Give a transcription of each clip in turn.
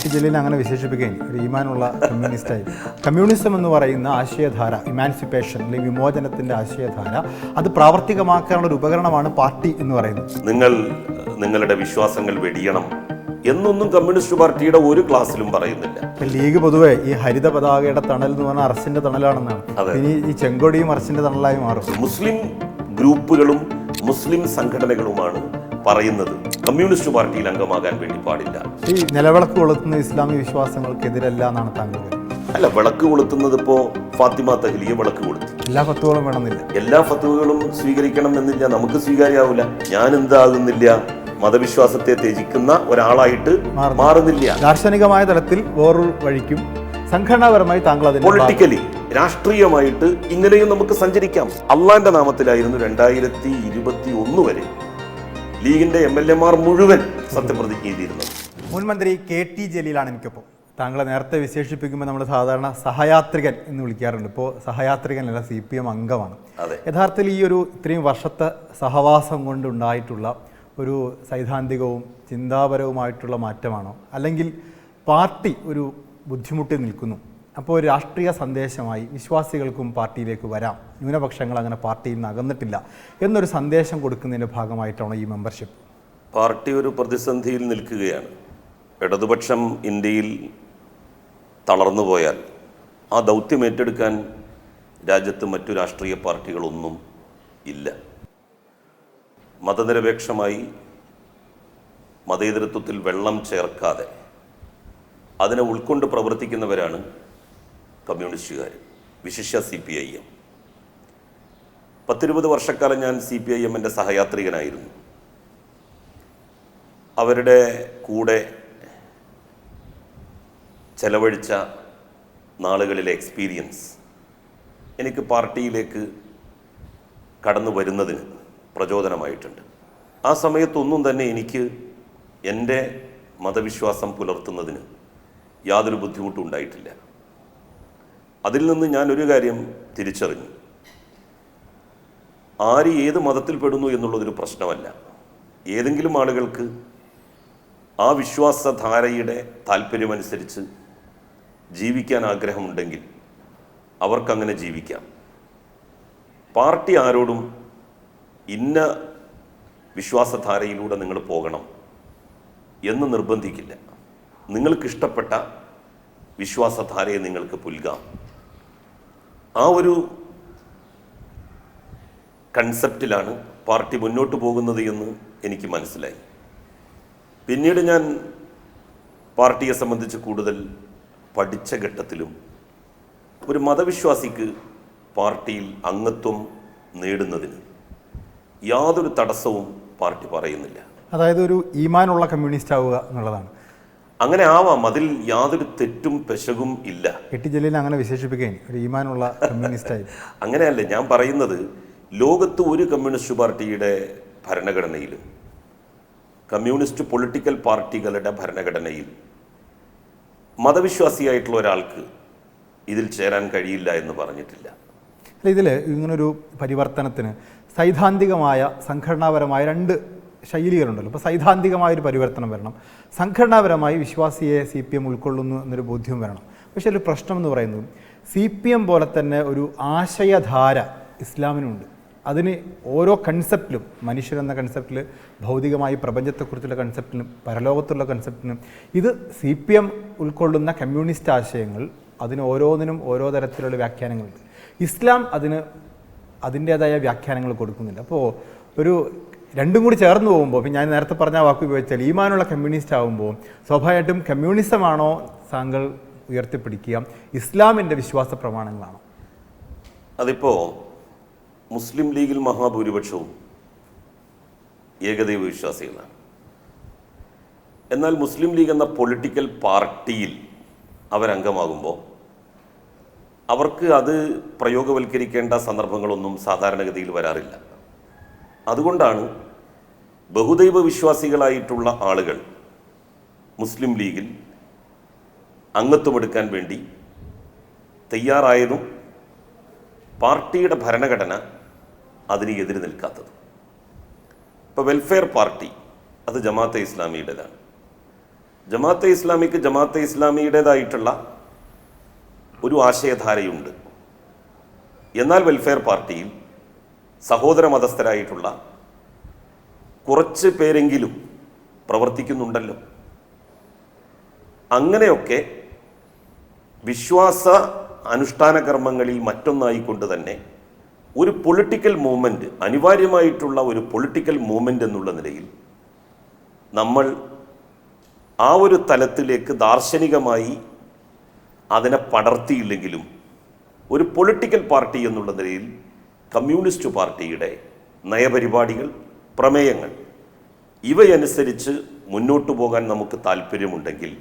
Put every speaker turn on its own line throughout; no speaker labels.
T Jaleel അങ്ങനെ വിശേഷിപ്പിക്കുകയും ഒരു ഈമാനുള്ള കമ്മ്യൂണിസ്റ്റായി. കമ്മ്യൂണിസം എന്ന് പറയുന്ന ആശയധാര, ഇമാൻസിപ്പേഷൻ അല്ലെങ്കിൽ വിമോചനത്തിൻ്റെ ആശയധാര, അത് പ്രാവർത്തികമാക്കാനുള്ള ഒരു ഉപകരണമാണ് പാർട്ടി എന്ന് പറയുന്നത്.
നിങ്ങളുടെ വിശ്വാസങ്ങൾ വെടിയണം എന്നൊന്നും കമ്മ്യൂണിസ്റ്റ് പാർട്ടിയുടെ ഒരു ക്ലാസ്സിലും പറയുന്നില്ല.
ലീഗ് പൊതുവെ ഈ ഹരിത പതാകയുടെ തണൽ എന്ന് പറഞ്ഞാൽ അറസ്റ്റിന്റെ തണലാണെന്നാണ്. ഇനി ഈ ചെങ്കൊടിയും അറസ്റ്റിന്റെ തണലായി മാറും.
മുസ്ലിം ഗ്രൂപ്പുകളും മുസ്ലിം സംഘടനകളുമാണ് പറയുന്നത് കമ്മ്യൂണിസ്റ്റ് പാർട്ടിയിൽ അംഗമാകാൻ വേണ്ടി പാടില്ല.
ഈ നിലവിളക്ക് കൊളുത്തുന്ന ഇസ്ലാമിക വിശ്വാസങ്ങൾക്കെതിരല്ല എന്നാണ് താങ്കൾ പറയുന്നത്.
അല്ല, വിളക്ക് കൊളുത്തുന്നത് ഇപ്പോ ഫാത്തിമ തഹ്ലിയ വിളക്ക് കൊളുത്തി.
എല്ലാ ഫത്വകളും വേണമെന്നില്ല,
എല്ലാ ഫത്വകളും സ്വീകരിക്കണം എന്നില്ല, നമുക്ക് സ്വീകാര്യാവില്ല. ഞാൻ എന്താകുന്നില്ല, മതവിശ്വാസത്തെ ത്യജിക്കുന്ന ഒരാളായിട്ട് മാറുന്നില്ല.
ദാർശനികമായ തലത്തിൽ വേറൊരു വഴിക്കും സംഘടനാപരമായി താങ്കൾ അതിന്
പൊളിറ്റിക്കലി രാഷ്ട്രീയമായിട്ട് ഇങ്ങനെയും നമുക്ക് സഞ്ചരിക്കാം. അള്ളാന്റെ നാമത്തിലായിരുന്നു 2021 വരെ ലീഗിന്റെ MLA മുഴുവൻ സത്യപ്രതിജ്ഞ ചെയ്തിരുന്നത്.
മുൻ മന്ത്രി KT ജലീലാണ് എനിക്കൊപ്പം. താങ്കളെ നേരത്തെ വിശേഷിപ്പിക്കുമ്പോൾ നമ്മൾ സാധാരണ സഹയാത്രികൻ എന്ന് വിളിക്കാറുണ്ട്. ഇപ്പോൾ സഹയാത്രികനല്ല, CPM അംഗമാണ്. യഥാർത്ഥത്തിൽ ഈ ഒരു ഇത്രയും വർഷത്തെ സഹവാസം കൊണ്ടുണ്ടായിട്ടുള്ള ഒരു സൈദ്ധാന്തികവും ചിന്താപരവുമായിട്ടുള്ള മാറ്റമാണോ, അല്ലെങ്കിൽ പാർട്ടി ഒരു ബുദ്ധിമുട്ടി നിൽക്കുന്നു, അപ്പോൾ ഒരു രാഷ്ട്രീയ സന്ദേശമായി വിശ്വാസികൾക്കും പാർട്ടിയിലേക്ക് വരാം, ന്യൂനപക്ഷങ്ങൾ അങ്ങനെ പാർട്ടിയിൽ നിന്ന് അകന്നിട്ടില്ല എന്നൊരു സന്ദേശം കൊടുക്കുന്നതിൻ്റെ ഭാഗമായിട്ടാണോ ഈ മെമ്പർഷിപ്പ്?
പാർട്ടി ഒരു പ്രതിസന്ധിയിൽ നിൽക്കുകയാണ്. ഇടതുപക്ഷം ഇന്ത്യയിൽ തളർന്നു പോയാൽ ആ ദൗത്യം ഏറ്റെടുക്കാൻ രാജ്യത്ത് മറ്റു രാഷ്ട്രീയ പാർട്ടികളൊന്നും ഇല്ല. മതനിരപേക്ഷമായി മതേതരത്വത്തിൽ വെള്ളം ചേർക്കാതെ അതിനെ ഉൾക്കൊണ്ട് പ്രവർത്തിക്കുന്നവരാണ് കമ്മ്യൂണിസ്റ്റുകാർ, വിശിഷ്യ CPIM. 10-20 വർഷക്കാലം ഞാൻ CPIMൻ്റെ സഹയാത്രികനായിരുന്നു. അവരുടെ കൂടെ ചെലവഴിച്ച നാളുകളിലെ എക്സ്പീരിയൻസ് എനിക്ക് പാർട്ടിയിലേക്ക് കടന്നു വരുന്നതിന് പ്രചോദനമായിട്ടുണ്ട്. ആ സമയത്തൊന്നും തന്നെ എനിക്ക് എൻ്റെ മതവിശ്വാസം പുലർത്തുന്നതിന് യാതൊരു ബുദ്ധിമുട്ടും ഉണ്ടായിട്ടില്ല. അതിൽ നിന്ന് ഞാനൊരു കാര്യം തിരിച്ചറിഞ്ഞു: ആര് ഏത് മതത്തിൽപ്പെടുന്നു എന്നുള്ളതൊരു പ്രശ്നമല്ല. ഏതെങ്കിലും ആളുകൾക്ക് ആ വിശ്വാസധാരയുടെ താല്പര്യമനുസരിച്ച് ജീവിക്കാൻ ആഗ്രഹമുണ്ടെങ്കിൽ അവർക്കങ്ങനെ ജീവിക്കാം. പാർട്ടി ആരോടും ഇന്ന വിശ്വാസധാരയിലൂടെ നിങ്ങൾ പോകണം എന്ന് നിർബന്ധിക്കില്ല. നിങ്ങൾക്കിഷ്ടപ്പെട്ട വിശ്വാസധാരയെ നിങ്ങൾക്ക് പുൽകാം. ആ ഒരു കൺസെപ്റ്റിലാണ് പാർട്ടി മുന്നോട്ട് പോകുന്നത് എന്ന് എനിക്ക് മനസ്സിലായി. പിന്നീട് ഞാൻ പാർട്ടിയെ സംബന്ധിച്ച് കൂടുതൽ പഠിച്ച ഘട്ടത്തിലും ഒരു മതവിശ്വാസിക്ക് പാർട്ടിയിൽ അംഗത്വം നേടുന്നതിന് യാതൊരു തടസ്സവും പാർട്ടി പറയുന്നില്ല.
അതായത് ഒരു ഈമാനുള്ള കമ്മ്യൂണിസ്റ്റ് ആവുക എന്നുള്ളതാണ്.
അങ്ങനെ ആവാം, അതിൽ യാതൊരു തെറ്റും പെശകും ഇല്ല.
KT ജലീൽ അങ്ങനെ വിശേഷിപ്പിക്കുകയും ഒരു ഈമാനുള്ള കമ്മ്യൂണിസ്റ്റായി.
അങ്ങനെയല്ല ഞാൻ പറയുന്നത്. ലോകത്ത് ഒരു കമ്മ്യൂണിസ്റ്റ് പാർട്ടിയുടെ ഭരണഘടനയിലും കമ്മ്യൂണിസ്റ്റ് പൊളിറ്റിക്കൽ പാർട്ടികളുടെ ഭരണഘടനയിൽ മതവിശ്വാസിയായിട്ടുള്ള ഒരാൾക്ക് ഇതിൽ ചേരാൻ കഴിയില്ല എന്ന് പറഞ്ഞിട്ടില്ല.
അല്ല, ഇതിൽ ഇങ്ങനൊരു പരിവർത്തനത്തിന് സൈദ്ധാന്തികമായ സംഘടനാപരമായ രണ്ട് ശൈലികളുണ്ടല്ലോ. ഇപ്പോൾ സൈദ്ധാന്തികമായൊരു പരിവർത്തനം വരണം, സംഘടനാപരമായി വിശ്വാസിയെ CPM ഉൾക്കൊള്ളുന്നു എന്നൊരു ബോധ്യം വരണം. പക്ഷേ ഒരു പ്രശ്നം എന്ന് പറയുന്നത് CPM പോലെ തന്നെ ഒരു ആശയധാര ഇസ്ലാമിനുണ്ട്. അതിന് ഓരോ കൺസെപ്റ്റിലും, മനുഷ്യരെന്ന കൺസെപ്റ്റിൽ, ഭൗതികമായി പ്രപഞ്ചത്തെക്കുറിച്ചുള്ള കൺസെപ്റ്റിനും പരലോകത്തുള്ള കൺസെപ്റ്റിനും, ഇത് CPM ഉൾക്കൊള്ളുന്ന കമ്മ്യൂണിസ്റ്റ് ആശയങ്ങൾ, അതിന് ഓരോന്നിനും ഓരോ തരത്തിലുള്ള വ്യാഖ്യാനങ്ങളുണ്ട്. ഇസ്ലാം അതിന് അതിൻ്റേതായ വ്യാഖ്യാനങ്ങൾ കൊടുക്കുന്നില്ല. അപ്പോൾ ഒരു രണ്ടും കൂടി ചേർന്ന് പോകുമ്പോൾ, ഞാൻ നേരത്തെ പറഞ്ഞ വാക്ക് ഉപയോഗിച്ചാൽ ഈമാനുള്ള കമ്മ്യൂണിസ്റ്റ് ആകുമ്പോൾ സ്വാഭാവികമായിട്ടും കമ്മ്യൂണിസമാണോ താങ്കൾ ഉയർത്തിപ്പിടിക്കുക, ഇസ്ലാമിൻ്റെ വിശ്വാസ പ്രമാണങ്ങളാണോ?
അതിപ്പോൾ മുസ്ലിം ലീഗിൽ മഹാഭൂരിപക്ഷവും ഏകദൈവ വിശ്വാസികളാണ്. എന്നാൽ മുസ്ലിം ലീഗ് എന്ന പൊളിറ്റിക്കൽ പാർട്ടിയിൽ അവരംഗമാകുമ്പോൾ അവർക്ക് അത് പ്രയോഗവൽക്കരിക്കേണ്ട സന്ദർഭങ്ങളൊന്നും സാധാരണഗതിയിൽ വരാറില്ല. അതുകൊണ്ടാണ് ബഹുദൈവ വിശ്വാസികളായിട്ടുള്ള ആളുകൾ മുസ്ലിം ലീഗിൽ അംഗത്വമെടുക്കാൻ വേണ്ടി തയ്യാറായതും പാർട്ടിയുടെ ഭരണഘടന അതിന് എതിര് നിൽക്കാത്തത്. ഇപ്പോൾ വെൽഫെയർ പാർട്ടി അത് ജമാഅത്തെ ഇസ്ലാമിയുടേതാണ്. ജമാഅത്തെ ഇസ്ലാമിയുടേതായിട്ടുള്ള ഒരു ആശയധാരയുണ്ട്. എന്നാൽ വെൽഫെയർ പാർട്ടിയിൽ സഹോദര മതസ്ഥരായിട്ടുള്ള കുറച്ച് പേരെങ്കിലും പ്രവർത്തിക്കുന്നുണ്ടല്ലോ. അങ്ങനെയൊക്കെ വിശ്വാസ അനുഷ്ഠാന കർമ്മങ്ങളിൽ മറ്റൊന്നായിക്കൊണ്ട് തന്നെ ഒരു പൊളിറ്റിക്കൽ മൂവ്മെൻറ്റ്, അനിവാര്യമായിട്ടുള്ള ഒരു പൊളിറ്റിക്കൽ മൂവ്മെൻറ്റ് എന്നുള്ള നിലയിൽ നമ്മൾ ആ ഒരു തലത്തിലേക്ക് ദാർശനികമായി അതിനെ പടർത്തിയില്ലെങ്കിലും ഒരു പൊളിറ്റിക്കൽ പാർട്ടി എന്നുള്ള നിലയിൽ കമ്മ്യൂണിസ്റ്റ് പാർട്ടിയുടെ നയപരിപാടികൾ, പ്രമേയങ്ങൾ ഇവയനുസരിച്ച് മുന്നോട്ടു പോകാൻ നമുക്ക് താല്പര്യമുണ്ടെങ്കിൽ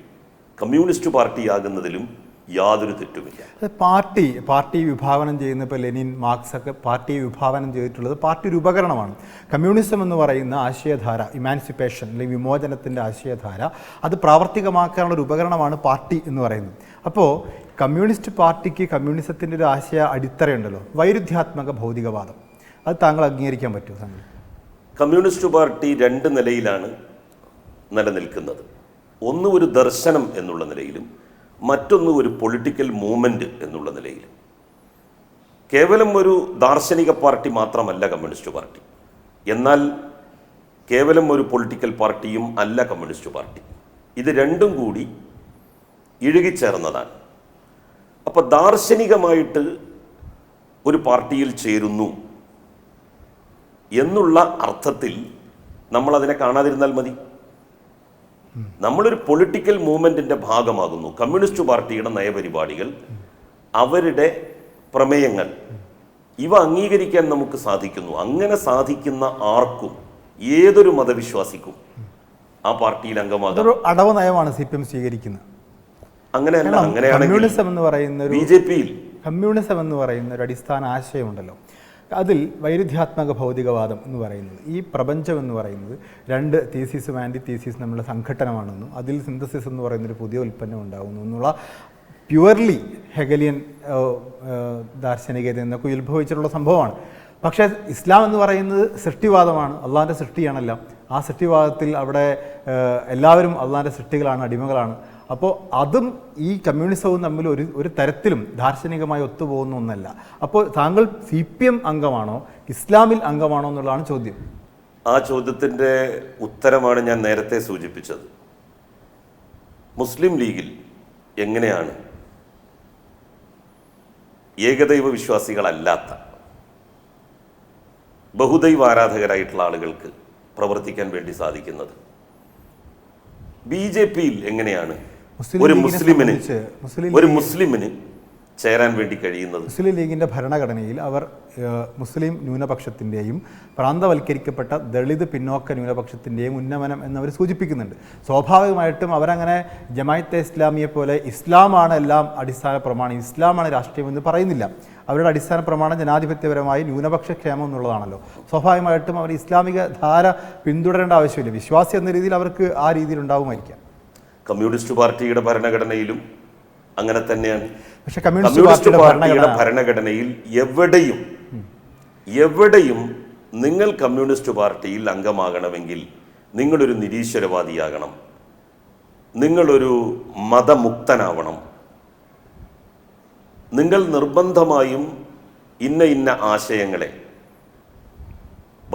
കമ്മ്യൂണിസ്റ്റ് പാർട്ടിയാകുന്നതിലും യാതൊരു തെറ്റുമില്ല.
പാർട്ടി വിഭാവനം ചെയ്യുന്ന ഇപ്പോൾ ലെനിൻ, മാർക്സ് ഒക്കെ പാർട്ടിയെ വിഭാവനം ചെയ്തിട്ടുള്ളത് പാർട്ടി ഒരു ഉപകരണമാണ്. കമ്മ്യൂണിസം എന്ന് പറയുന്ന ആശയധാര, ഇമാൻസിപ്പേഷൻ അല്ലെങ്കിൽ വിമോചനത്തിൻ്റെ ആശയധാര, അത് പ്രാവർത്തികമാക്കാനുള്ള ഒരു ഉപകരണമാണ് പാർട്ടി എന്ന് പറയുന്നത്. അപ്പോൾ കമ്മ്യൂണിസ്റ്റ് പാർട്ടിക്ക് കമ്മ്യൂണിസത്തിൻ്റെ ഒരു ആശയ അടിത്തറയുണ്ടല്ലോ, വൈരുദ്ധ്യാത്മക ഭൗതികവാദം. അത് താങ്കൾ അംഗീകരിക്കാൻ പറ്റുമോ? താങ്കൾ
കമ്മ്യൂണിസ്റ്റ് പാർട്ടി രണ്ട് നിലയിലാണ് നിലനിൽക്കുന്നത്. ഒന്ന് ഒരു ദർശനം എന്നുള്ള നിലയിലും മറ്റൊന്ന് ഒരു പൊളിറ്റിക്കൽ മൂവ്മെൻറ്റ് എന്നുള്ള നിലയിലും. കേവലം ഒരു ദാർശനിക പാർട്ടി മാത്രമല്ല കമ്മ്യൂണിസ്റ്റ് പാർട്ടി, എന്നാൽ കേവലം ഒരു പൊളിറ്റിക്കൽ പാർട്ടിയും അല്ല കമ്മ്യൂണിസ്റ്റ് പാർട്ടി. ഇത് രണ്ടും കൂടി ഇഴുകിച്ചേർന്നതാണ്. അപ്പോൾ ദാർശനികമായിട്ട് ഒരു പാർട്ടിയിൽ ചേരുന്നു എന്നുള്ള അർത്ഥത്തിൽ നമ്മളതിനെ കാണാതിരുന്നാൽ മതി. നമ്മളൊരു പൊളിറ്റിക്കൽ മൂവ്മെൻറ്റിൻ്റെ ഭാഗമാകുന്നു. കമ്മ്യൂണിസ്റ്റ് പാർട്ടിയുടെ നയപരിപാടികൾ, അവരുടെ പ്രമേയങ്ങൾ, ഇവ അംഗീകരിക്കാൻ നമുക്ക് സാധിക്കുന്നു. അങ്ങനെ സാധിക്കുന്ന ആർക്കും, ഏതൊരു മതവിശ്വാസിക്കും ആ പാർട്ടിയിൽ അംഗമാകാം.
അടവ് നയമാണ് CPM സ്വീകരിക്കുന്നത്.
അങ്ങനെയല്ല. അങ്ങനെയാണെങ്കിൽ
കമ്മ്യൂണിസം എന്ന് പറയുന്ന
BJP-യിൽ
കമ്മ്യൂണിസം എന്ന് പറയുന്ന ഒരു അടിസ്ഥാന ആശയമുണ്ടല്ലോ, അതിൽ വൈരുദ്ധ്യാത്മക ഭൗതികവാദം എന്ന് പറയുന്നത്, ഈ പ്രപഞ്ചം എന്ന് പറയുന്നത് രണ്ട് തീസിസും ആൻറ്റി തീസിസും നമ്മളുടെ സംഘട്ടനമാണെന്നും അതിൽ സിന്തസിസ് എന്ന് പറയുന്നൊരു പുതിയ ഉൽപ്പന്നം ഉണ്ടാകുന്നു എന്നുള്ള പ്യുവർലി ഹെഗലിയൻ ദാർശനികത എന്നൊക്കെ ഉത്ഭവിച്ചിട്ടുള്ള സംഭവമാണ്. പക്ഷേ ഇസ്ലാം എന്ന് പറയുന്നത് സൃഷ്ടിവാദമാണ്, അള്ളാഹിൻ്റെ സൃഷ്ടിയാണെല്ലാം. ആ സൃഷ്ടിവാദത്തിൽ അവിടെ എല്ലാവരും അള്ളാഹിൻ്റെ സൃഷ്ടികളാണ്, അടിമകളാണ്. അപ്പോൾ അതും ഈ കമ്മ്യൂണിസവും തമ്മിൽ ഒരു തരത്തിലും ദാർശനികമായി ഒത്തുപോകുന്ന ഒന്നല്ല. അപ്പോൾ താങ്കൾ CPM അംഗമാണോ ഇസ്ലാമിൽ അംഗമാണോ എന്നുള്ളതാണ് ചോദ്യം.
ആ ചോദ്യത്തിൻ്റെ ഉത്തരമാണ് ഞാൻ നേരത്തെ സൂചിപ്പിച്ചത്. മുസ്ലിം ലീഗിൽ എങ്ങനെയാണ് ഏകദൈവ വിശ്വാസികളല്ലാത്ത ബഹുദൈവ ആരാധകരായിട്ടുള്ള ആളുകൾക്ക് പ്രവർത്തിക്കാൻ വേണ്ടി സാധിക്കുന്നത്? BJP-യിൽ എങ്ങനെയാണ് ഒരു മുസ്ലിമിന് ചേരാൻ വേണ്ടി കഴിയുന്നത്?
മുസ്ലിം ലീഗിൻ്റെ ഭരണഘടനയിൽ അവർ മുസ്ലിം ന്യൂനപക്ഷത്തിൻ്റെയും പ്രാന്തവൽക്കരിക്കപ്പെട്ട ദളിത് പിന്നോക്ക ന്യൂനപക്ഷത്തിൻ്റെയും ഉന്നമനം എന്നവർ സൂചിപ്പിക്കുന്നുണ്ട്. സ്വാഭാവികമായിട്ടും അവരങ്ങനെ ജമാഅത്തെ ഇസ്ലാമിയെ പോലെ ഇസ്ലാമാണ് എല്ലാം അടിസ്ഥാന പ്രമാണം, ഇസ്ലാമാണ് രാഷ്ട്രീയം എന്ന് പറയുന്നില്ല. അവരുടെ അടിസ്ഥാന പ്രമാണം ജനാധിപത്യപരമായി ന്യൂനപക്ഷ ക്ഷേമം എന്നുള്ളതാണല്ലോ. സ്വാഭാവികമായിട്ടും അവർ ഇസ്ലാമിക ധാര പിന്തുടരേണ്ട ആവശ്യമില്ല. വിശ്വാസി എന്ന രീതിയിൽ അവർക്ക് ആ രീതിയിൽ ഉണ്ടാവുമായിരിക്കാം.
കമ്മ്യൂണിസ്റ്റ് പാർട്ടിയുടെ ഭരണഘടനയിലും അങ്ങനെ തന്നെയാണ്.
പക്ഷേ
കമ്മ്യൂണിസ്റ്റ് പാർട്ടിയുടെ ഭരണഘടനയിൽ എവിടെയും നിങ്ങൾ കമ്മ്യൂണിസ്റ്റ് പാർട്ടിയിൽ അംഗമാകണമെങ്കിൽ നിങ്ങളൊരു നിരീശ്വരവാദിയാകണം, നിങ്ങളൊരു മതമുക്തനാവണം, നിങ്ങൾ നിർബന്ധമായും ഇന്ന ആശയങ്ങളെ,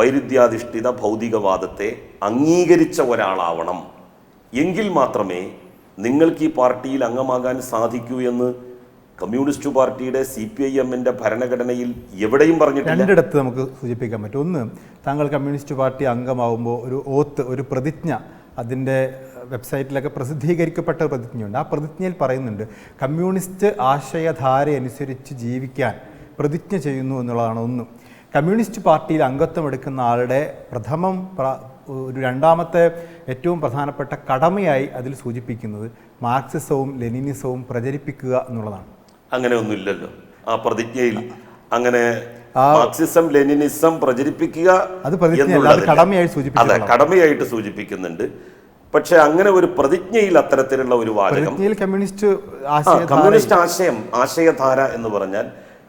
വൈരുദ്ധ്യാധിഷ്ഠിത ഭൗതികവാദത്തെ അംഗീകരിച്ച ഒരാളാവണം. എങ്കിൽ മാത്രമേ നിങ്ങൾക്ക് ഈ പാർട്ടിയിൽ അംഗമാകാൻ സാധിക്കൂ എന്ന് കമ്മ്യൂണിസ്റ്റ് പാർട്ടിയുടെ CPIM-ന്റെ ഭരണഘടനയിൽ എവിടെയും പറഞ്ഞിട്ടില്ല.
രണ്ടിടത്ത് നമുക്ക് സൂചിപ്പിക്കാൻ പറ്റും. ഒന്ന്, താങ്കൾ കമ്മ്യൂണിസ്റ്റ് പാർട്ടി അംഗമാവുമ്പോൾ ഒരു ഓത്ത്, ഒരു പ്രതിജ്ഞ, അതിൻ്റെ വെബ്സൈറ്റിലൊക്കെ പ്രസിദ്ധീകരിക്കപ്പെട്ട പ്രതിജ്ഞയുണ്ട്. ആ പ്രതിജ്ഞയിൽ പറയുന്നുണ്ട് കമ്മ്യൂണിസ്റ്റ് ആശയധാര അനുസരിച്ച് ജീവിക്കാൻ പ്രതിജ്ഞ ചെയ്യുന്നു എന്നുള്ളതാണ് ഒന്ന്. കമ്മ്യൂണിസ്റ്റ് പാർട്ടിയിൽ അംഗത്വം എടുക്കുന്ന ആളുടെ ഒരു രണ്ടാമത്തെ ഏറ്റവും പ്രധാനപ്പെട്ട കടമയായി അതിൽ സൂചിപ്പിക്കുന്നത് മാർക്സിസവും ലെനിനിസവും പ്രചരിപ്പിക്കുക എന്നുള്ളതാണ്.
അങ്ങനെ ഒന്നുമില്ലല്ലോ ആ പ്രതിജ്ഞയിൽ. അങ്ങനെ മാർക്സിസം ലെനിനിസം പ്രചരിപ്പിക്കുക കടമയായിട്ട് സൂചിപ്പിക്കുന്നുണ്ട്. പക്ഷെ അങ്ങനെ ഒരു പ്രതിജ്ഞയിൽ അത്തരത്തിലുള്ള ഒരു വാചകം, കമ്മ്യൂണിസ്റ്റ് ആശയധാര എന്ന് പറഞ്ഞാൽ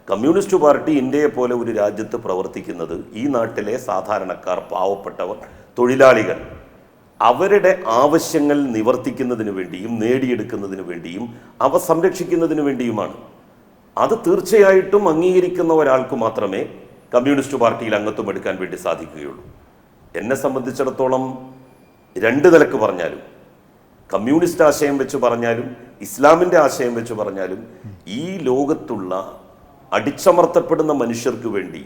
കമ്മ്യൂണിസ്റ്റ് പാർട്ടി ഇന്ത്യയെ പോലെ ഒരു രാജ്യത്ത് പ്രവർത്തിക്കുന്നത് ഈ നാട്ടിലെ സാധാരണക്കാർ, പാവപ്പെട്ടവർ, തൊഴിലാളികൾ അവരുടെ ആവശ്യങ്ങൾ നിവർത്തിക്കുന്നതിന് വേണ്ടിയും നേടിയെടുക്കുന്നതിന് വേണ്ടിയും അവ സംരക്ഷിക്കുന്നതിന് വേണ്ടിയുമാണ്. അത് തീർച്ചയായിട്ടും അംഗീകരിക്കുന്ന ഒരാൾക്ക് മാത്രമേ കമ്മ്യൂണിസ്റ്റ് പാർട്ടിയിൽ അംഗത്വം എടുക്കാൻ വേണ്ടി സാധിക്കുകയുള്ളൂ. എന്നെ സംബന്ധിച്ചിടത്തോളം രണ്ട് നിലക്ക് പറഞ്ഞാലും, കമ്മ്യൂണിസ്റ്റ് ആശയം വെച്ച് പറഞ്ഞാലും ഇസ്ലാമിൻ്റെ ആശയം വെച്ച് പറഞ്ഞാലും, ഈ ലോകത്തുള്ള അടിച്ചമർത്തപ്പെടുന്ന മനുഷ്യർക്ക് വേണ്ടി,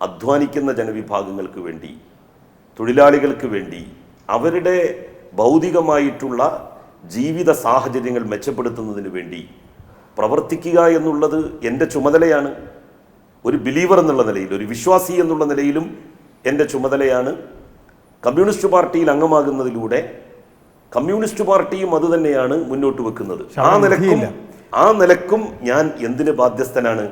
അധ്വാനിക്കുന്ന ജനവിഭാഗങ്ങൾക്ക് വേണ്ടി, തൊഴിലാളികൾക്ക് വേണ്ടി, അവരുടെ ഭൗതികമായിട്ടുള്ള ജീവിത സാഹചര്യങ്ങൾ മെച്ചപ്പെടുത്തുന്നതിന് വേണ്ടി പ്രവർത്തിക്കുക എന്നുള്ളത് എൻ്റെ ചുമതലയാണ്. ഒരു ബിലീവർ എന്നുള്ള നിലയിൽ, ഒരു വിശ്വാസി എന്നുള്ള നിലയിലും എൻ്റെ ചുമതലയാണ്. കമ്മ്യൂണിസ്റ്റ് പാർട്ടിയിൽ അംഗമാകുന്നതിലൂടെ കമ്മ്യൂണിസ്റ്റ് പാർട്ടിയും അത് തന്നെയാണ് മുന്നോട്ട് വെക്കുന്നത്. ആ നിലക്കും ഞാൻ എന്തിന് ബാധ്യസ്ഥനാണ്?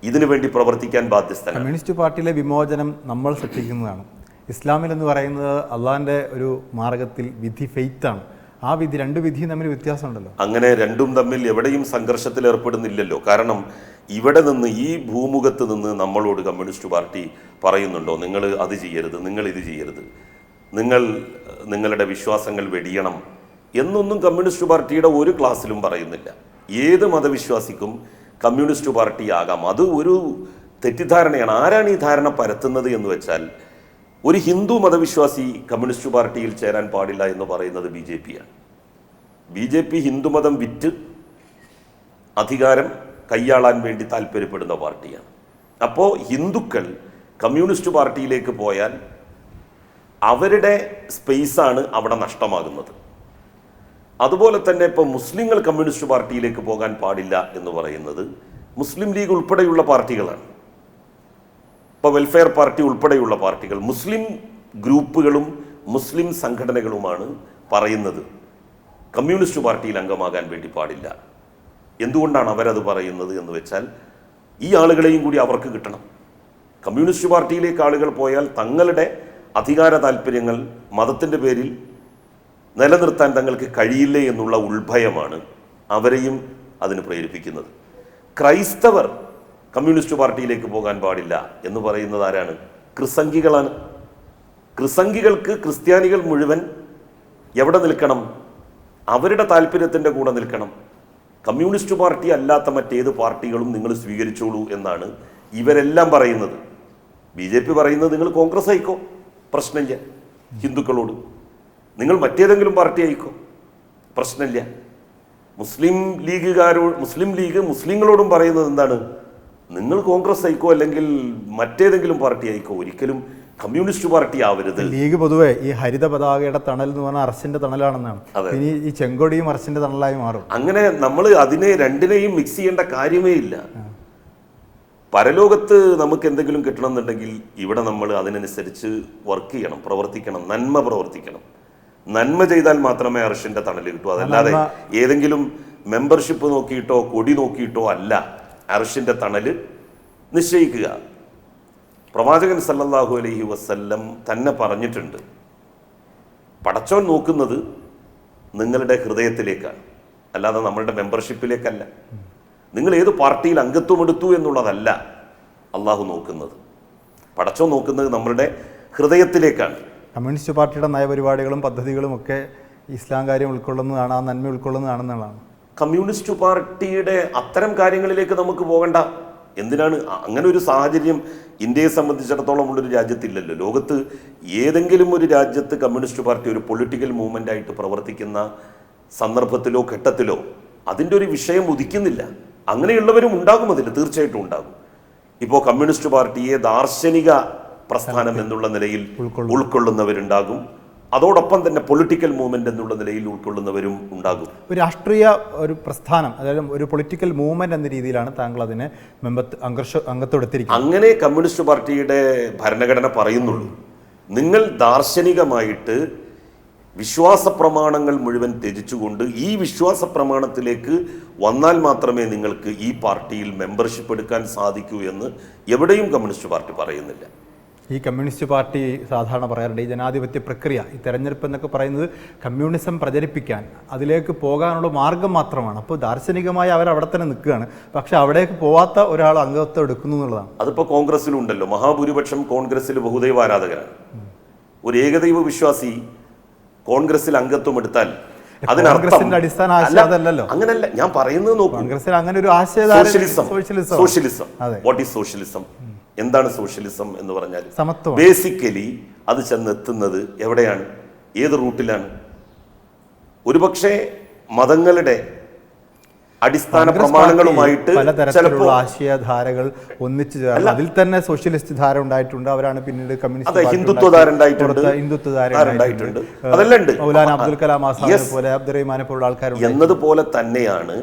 ഇതിനു വേണ്ടി പ്രവർത്തിക്കാൻ ബാധ്യസ്ഥനാണ്.
കമ്മ്യൂണിസ്റ്റ് പാർട്ടിയിലെ വിമോചനം നമ്മൾ സൃഷ്ടിക്കുന്നതാണ്. ഇസ്ലാമിൽ എന്ന് പറയുന്നത് അള്ളാഹിൻ്റെ ഒരു മാർഗത്തിൽ വിധി ഫെയ്ത്താണ്. ആ വിധി, രണ്ട് വിധിയും തമ്മിൽ വ്യത്യാസമുണ്ടല്ലോ.
അങ്ങനെ രണ്ടും തമ്മിൽ എവിടെയും സംഘർഷത്തിൽ ഏർപ്പെടുന്നില്ലല്ലോ. കാരണം ഇവിടെ നിന്ന്, ഈ ഭൂമുഖത്ത് നിന്ന് നമ്മളോട് കമ്മ്യൂണിസ്റ്റ് പാർട്ടി പറയുന്നുണ്ടോ നിങ്ങൾ അത് ചെയ്യരുത്, നിങ്ങൾ ഇത് ചെയ്യരുത്, നിങ്ങൾ നിങ്ങളുടെ വിശ്വാസങ്ങൾ വെടിയണം എന്നൊന്നും കമ്മ്യൂണിസ്റ്റ് പാർട്ടിയുടെ ഒരു ക്ലാസ്സിലും പറയുന്നില്ല. ഏത് മതവിശ്വാസിക്കും കമ്മ്യൂണിസ്റ്റ് പാർട്ടി ആകാം. അത് ഒരു തെറ്റിദ്ധാരണയാണ്. ആരാണ് ഈ ധാരണ പരത്തുന്നത് എന്ന് വെച്ചാൽ, ഒരു ഹിന്ദു മതവിശ്വാസി കമ്മ്യൂണിസ്റ്റ് പാർട്ടിയിൽ ചേരാൻ പാടില്ല എന്ന് പറയുന്നത് BJP ആണ്. BJP ഹിന്ദുമതം വിറ്റ് അധികാരം കൈയാളാൻ വേണ്ടി താല്പര്യപ്പെടുന്ന പാർട്ടിയാണ്. അപ്പോൾ ഹിന്ദുക്കൾ കമ്മ്യൂണിസ്റ്റ് പാർട്ടിയിലേക്ക് പോയാൽ അവരുടെ സ്പേസാണ് അവിടെ നഷ്ടമാകുന്നത്. അതുപോലെ തന്നെ ഇപ്പോൾ മുസ്ലിങ്ങൾ കമ്മ്യൂണിസ്റ്റ് പാർട്ടിയിലേക്ക് പോകാൻ പാടില്ല എന്ന് പറയുന്നത് മുസ്ലിം ലീഗ് ഉൾപ്പെടെയുള്ള പാർട്ടികളാണ്. ഇപ്പോൾ വെൽഫെയർ പാർട്ടി ഉൾപ്പെടെയുള്ള പാർട്ടികൾ, മുസ്ലിം ഗ്രൂപ്പുകളും മുസ്ലിം സംഘടനകളുമാണ് പറയുന്നത് കമ്മ്യൂണിസ്റ്റ് പാർട്ടിയിൽ അംഗമാകാൻ വേണ്ടി പാടില്ല. എന്തുകൊണ്ടാണ് അവരത് പറയുന്നത് എന്ന് വെച്ചാൽ, ഈ ആളുകളെയും കൂടി അവർക്ക് കിട്ടണം. കമ്മ്യൂണിസ്റ്റ് പാർട്ടിയിലേക്ക് ആളുകൾ പോയാൽ തങ്ങളുടെ അധികാര താല്പര്യങ്ങൾ മതത്തിൻ്റെ പേരിൽ നിലനിർത്താൻ തങ്ങൾക്ക് കഴിയില്ലേ എന്നുള്ള ഉൾഭയമാണ് അവരെയും അതിന് പ്രേരിപ്പിക്കുന്നത്. ക്രൈസ്തവർ കമ്മ്യൂണിസ്റ്റ് പാർട്ടിയിലേക്ക് പോകാൻ പാടില്ല എന്ന് പറയുന്നത് ആരാണ്? ക്രിസംഗികളാണ്. ക്രിസംഗികൾക്ക് ക്രിസ്ത്യാനികൾ മുഴുവൻ എവിടെ നിൽക്കണം? അവരുടെ താല്പര്യത്തിൻ്റെ കൂടെ നിൽക്കണം. കമ്മ്യൂണിസ്റ്റ് പാർട്ടി അല്ലാത്ത മറ്റേത് പാർട്ടികളും നിങ്ങൾ സ്വീകരിച്ചോളൂ എന്നാണ് ഇവരെല്ലാം പറയുന്നത്. BJP പറയുന്നത് നിങ്ങൾ കോൺഗ്രസ് ആയിക്കോ, പ്രശ്നമില്ല. ഹിന്ദുക്കളോട് നിങ്ങൾ മറ്റേതെങ്കിലും പാർട്ടി ആയിക്കോ, പ്രശ്നമില്ല. മുസ്ലിം ലീഗ് മുസ്ലിങ്ങളോടും പറയുന്നത് എന്താണ്? നിങ്ങൾ കോൺഗ്രസ് ആയിക്കോ, അല്ലെങ്കിൽ മറ്റേതെങ്കിലും പാർട്ടി ആയിക്കോ, ഒരിക്കലും കമ്മ്യൂണിസ്റ്റ് പാർട്ടി ആവരുത്.
ലീഗ് പൊതുവെ ഈ ഹരിത പതാകയുടെ തണൽ എന്ന് പറഞ്ഞാൽ അർശിന്റെ തണലാണെന്നാണ്. ഇനി ഈ ചെങ്കൊടിയും അർശിന്റെ തണലായി മാറും.
അങ്ങനെ നമ്മൾ അതിനെ രണ്ടിനെയും മിക്സ് ചെയ്യേണ്ട കാര്യമേ ഇല്ല. പരലോകത്ത് നമുക്ക് എന്തെങ്കിലും കിട്ടണമെന്നുണ്ടെങ്കിൽ ഇവിടെ നമ്മൾ അതിനനുസരിച്ച് വർക്ക് ചെയ്യണം, പ്രവർത്തിക്കണം, നന്മ പ്രവർത്തിക്കണം. നന്മ ചെയ്താൽ മാത്രമേ അർശിന്റെ തണൽ കിട്ടൂ. അതല്ലാതെ ഏതെങ്കിലും മെമ്പർഷിപ്പ് നോക്കിയിട്ടോ കൊടി നോക്കിയിട്ടോ അല്ല അർശിന്റെ തണല് നിശ്ചയിക്കുക. പ്രവാചകൻ സല്ലല്ലാഹു അലൈഹി വസല്ലം തന്നെ പറഞ്ഞിട്ടുണ്ട്, പടച്ചോൻ നോക്കുന്നത് നിങ്ങളുടെ ഹൃദയത്തിലേക്കാണ്, അല്ലാതെ നമ്മളുടെ മെമ്പർഷിപ്പിലേക്കല്ല. നിങ്ങൾ ഏത് പാർട്ടിയിൽ അംഗത്വം എടുത്തു എന്നുള്ളതല്ല അള്ളാഹു നോക്കുന്നത്. പടച്ചോൻ നോക്കുന്നത് നമ്മളുടെ ഹൃദയത്തിലേക്കാണ്.
കമ്മ്യൂണിസ്റ്റ് പാർട്ടിയുടെ നയപരിപാടികളും പദ്ധതികളും ഒക്കെ ഇസ്ലാം കാര്യം ഉൾക്കൊള്ളുന്നതാണ്, ആ നന്മ ഉൾക്കൊള്ളുന്നതാണെന്നുള്ളതാണ്.
കമ്മ്യൂണിസ്റ്റ് പാർട്ടിയുടെ അത്തരം കാര്യങ്ങളിലേക്ക് നമുക്ക് പോകണ്ട. എന്തിനാണ്? അങ്ങനെ ഒരു സാഹചര്യം ഇന്ത്യയെ സംബന്ധിച്ചിടത്തോളം ഉള്ളൊരു രാജ്യത്തില്ലല്ലോ. ലോകത്ത് ഏതെങ്കിലും ഒരു രാജ്യത്ത് കമ്മ്യൂണിസ്റ്റ് പാർട്ടി ഒരു പൊളിറ്റിക്കൽ മൂവ്മെൻ്റ് ആയിട്ട് പ്രവർത്തിക്കുന്ന സന്ദർഭത്തിലോ ഘട്ടത്തിലോ അതിൻ്റെ ഒരു വിഷയം ഉദിക്കുന്നില്ല. അങ്ങനെയുള്ളവരും ഉണ്ടാകും, അതിൽ തീർച്ചയായിട്ടും ഉണ്ടാകും. ഇപ്പോൾ കമ്മ്യൂണിസ്റ്റ് പാർട്ടിയെ ദാർശനിക പ്രസ്ഥാനം എന്നുള്ള നിലയിൽ ഉൾക്കൊള്ളുന്നവരുണ്ടാകും. അതോടൊപ്പം തന്നെ പൊളിറ്റിക്കൽ മൂവ്മെന്റ് എന്നുള്ള നിലയിൽ ഉൾക്കൊള്ളുന്നവരും ഉണ്ടാകും.
ഒരു രാഷ്ട്രീയ ഒരു പ്രസ്ഥാനം, അതായത് ഒരു പൊളിറ്റിക്കൽ മൂവ്മെന്റ് എന്ന രീതിയിലാണ് താങ്കൾ അതിനെ അംഗത്വമെടുത്തിരിക്കുന്നത്.
അങ്ങനെ കമ്മ്യൂണിസ്റ്റ് പാർട്ടിയുടെ ഭരണഘടന പറയുന്നുള്ളൂ. നിങ്ങൾ ദാർശനികമായിട്ട് വിശ്വാസ പ്രമാണങ്ങൾ മുഴുവൻ ത്യജിച്ചുകൊണ്ട് ഈ വിശ്വാസ പ്രമാണത്തിലേക്ക് വന്നാൽ മാത്രമേ നിങ്ങൾക്ക് ഈ പാർട്ടിയിൽ മെമ്പർഷിപ്പ് എടുക്കാൻ സാധിക്കൂ എന്ന് എവിടെയും കമ്മ്യൂണിസ്റ്റ് പാർട്ടി പറയുന്നില്ല.
ഈ കമ്മ്യൂണിസ്റ്റ് പാർട്ടി സാധാരണ പറയാറുണ്ട്, ഈ ജനാധിപത്യ പ്രക്രിയ, ഈ തെരഞ്ഞെടുപ്പ് എന്നൊക്കെ പറയുന്നത് കമ്മ്യൂണിസം പ്രചരിപ്പിക്കാൻ, അതിലേക്ക് പോകാനുള്ള മാർഗം മാത്രമാണ്. അപ്പോൾ ദാർശനികമായി അവർ അവിടെ തന്നെ നിൽക്കുകയാണ്, പക്ഷെ അവിടേക്ക് പോവാത്ത ഒരാൾ അംഗത്വം എടുക്കുന്നു എന്നുള്ളതാണ്.
അതിപ്പോൾ കോൺഗ്രസ്സിലുണ്ടല്ലോ, മഹാഭൂരിപക്ഷം കോൺഗ്രസ്സിൽ ബഹുദൈവ ആരാധകരാണ്. ഒരു ഏകദൈവ വിശ്വാസി കോൺഗ്രസിൽ അംഗത്വം എടുത്താൽ
കോൺഗ്രസിന്റെ അടിസ്ഥാന ആശയം അതല്ലല്ലോ.
അങ്ങനല്ല ഞാൻ പറയുന്നത്. നോക്കൂ,
കോൺഗ്രസിൽ അങ്ങനെ ഒരു
സോഷ്യലിസം. What is socialism? എന്താണ് സോഷ്യലിസം എന്ന് പറഞ്ഞാൽ
സമത്വം.
ബേസിക്കലി അത് ചെന്നെത്തുന്നത് എവിടെയാണ്, ഏത് റൂട്ടിലാണ്? ഒരുപക്ഷെ മതങ്ങളുടെ അടിസ്ഥാന പ്രമാണങ്ങളുമായിട്ട്
പലതരത്തിലുള്ള ആശയധാരകൾ ഒന്നിച്ചു ചേർന്ന് അതിൽ തന്നെ സോഷ്യലിസ്റ്റ് ധാര ഉണ്ടായിട്ടുണ്ട്. അവരാണ് പിന്നീട് കമ്മ്യൂണിസ്റ്റ്
ഹിന്ദുത്വധാര ഉണ്ടായിട്ടുണ്ട്.
മൗലാന അബ്ദുൽ കലാം ആസാദിനെ പോലെ അബ്ദുറഹിമാനെ പോലുള്ള ആൾക്കാർ
എന്നതുപോലെ തന്നെയാണ്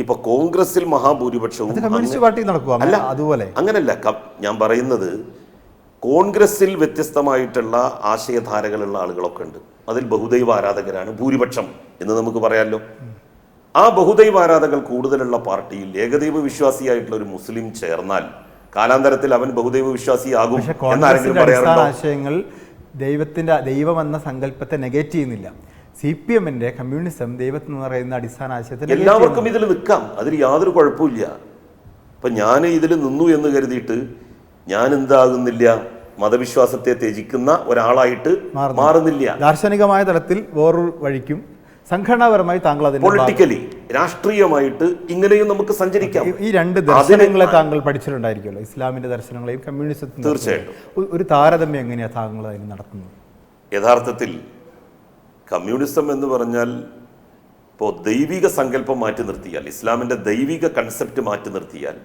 ഇപ്പൊ കോൺഗ്രസിൽ മഹാഭൂരിപക്ഷവും
കമ്മ്യൂണിസ്റ്റ് പാർട്ടി നടക്കുക.
അല്ല,
അതുപോലെ
അങ്ങനല്ല ഞാൻ പറയുന്നത്. കോൺഗ്രസിൽ വ്യത്യസ്തമായിട്ടുള്ള ആശയധാരകളുള്ള ആളുകളൊക്കെ ഉണ്ട്. അതിൽ ബഹുദൈവ ആരാധകരാണ് ഭൂരിപക്ഷം എന്ന് നമുക്ക് പറയാമല്ലോ. ആ ബഹുദൈവ ആരാധകർ കൂടുതലുള്ള പാർട്ടിയിൽ ഏകദൈവ വിശ്വാസിയായിട്ടുള്ള ഒരു മുസ്ലിം ചേർന്നാൽ കാലാന്തരത്തിൽ അവൻ ബഹുദൈവ വിശ്വാസിയാകും എന്നാരെങ്കിലും പറയാറുണ്ടോ?
ആശയങ്ങൾ ദൈവം എന്ന സങ്കല്പത്തെ നെഗേറ്റ് ചെയ്യുന്നില്ല. CPM-ന്റെ കമ്മ്യൂണിസം ദൈവം എന്ന് പറയുന്ന അടിസ്ഥാന ആശയത്തിൽ
എല്ലാവർക്കും ഇതിൽ നിൽക്കാം, അതിൽ യാതൊരു കുഴപ്പമില്ല. ഇപ്പൊ ഞാൻ ഇതിൽ നിന്നു എന്ന് കരുതിയിട്ട് ഞാൻ എന്താകുന്നില്ല, മതവിശ്വാസത്തെ ത്യജിക്കുന്ന ഒരാളായിട്ട് മാറുന്നില്ല.
ദാർശനികമായ തലത്തിൽ വേറൊരു വഴിക്കും സംഘടനാപരമായി താങ്കൾ അതിനെ
പൊളിറ്റിക്കലി രാഷ്ട്രീയമായിട്ട് ഇങ്ങനെയും നമുക്ക് സഞ്ചരിക്കാം.
ഈ രണ്ട് ദർശനങ്ങളെ താങ്കൾ പഠിച്ചിട്ടുണ്ടായിരിക്കുമല്ലോ, ഇസ്ലാമിന്റെ ദർശനങ്ങളെയും കമ്മ്യൂണിസത്തിനും.
തീർച്ചയായിട്ടും
ഒരു താരതമ്യം എങ്ങനെയാണ് താങ്കൾ അതിന് നടത്തുന്നത്?
യഥാർത്ഥത്തിൽ കമ്മ്യൂണിസം എന്ന് പറഞ്ഞാൽ ഇപ്പോൾ ദൈവിക സങ്കല്പം മാറ്റി നിർത്തിയാൽ, ഇസ്ലാമിൻ്റെ ദൈവിക കൺസെപ്റ്റ് മാറ്റി നിർത്തിയാൽ